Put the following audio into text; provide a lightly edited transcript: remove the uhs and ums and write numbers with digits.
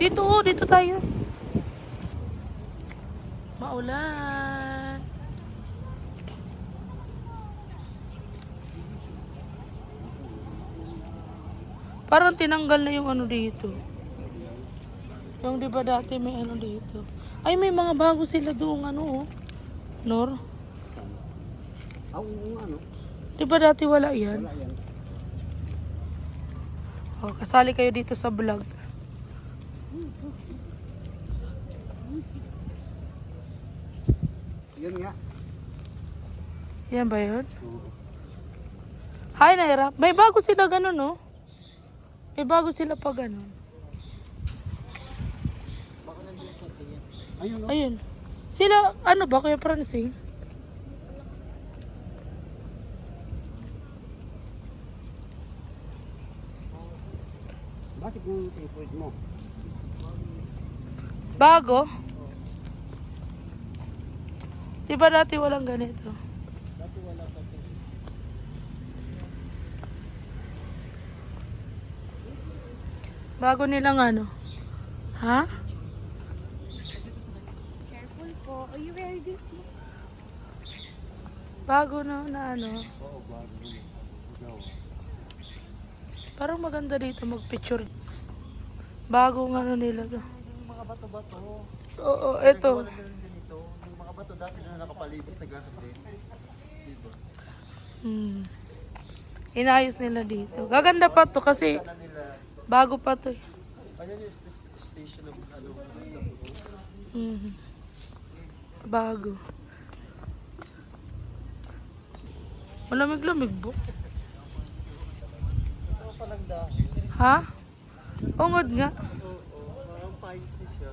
Dito, oh, dito tayo. Maulan. Parang tinanggal na yung ano dito. Yung di ba dati may ano dito. Ay, may mga bago sila doon ano, oh. Nor? Ano? Di ba dati wala yan? Wala yan. Oh, kasali kayo dito sa vlog. Yun nga. Yan ba yun? Oo. Hi, Naira. May bago sila ganun, no? May bago sila pa ganun. Ayun, no? Ayun. Sila, ano ba, Kuya Francine? Bakit yung favorite mo? Bago? Di ba dati walang ganito? Dati wala pa ito. Bago nilang ano? Ha? Careful po. Are you wearing this? Bago na ano? Oo, bago mo. Ikaw. Parang maganda dito magpicture. Bagong ano nila to. Yung mga bato-bato. Oo, eto. Wala na rin ganito. Yung mga bato dati na nakapalibot sa garden. Diba? Inayos nila dito. Gaganda pa to kasi Sana nila. bago pa to eh. Ayun yung station of ano. Bago. Malamig-lamig po. Ito palang dahon. Ha? Ungod nga. Oo, parang pine tree siya.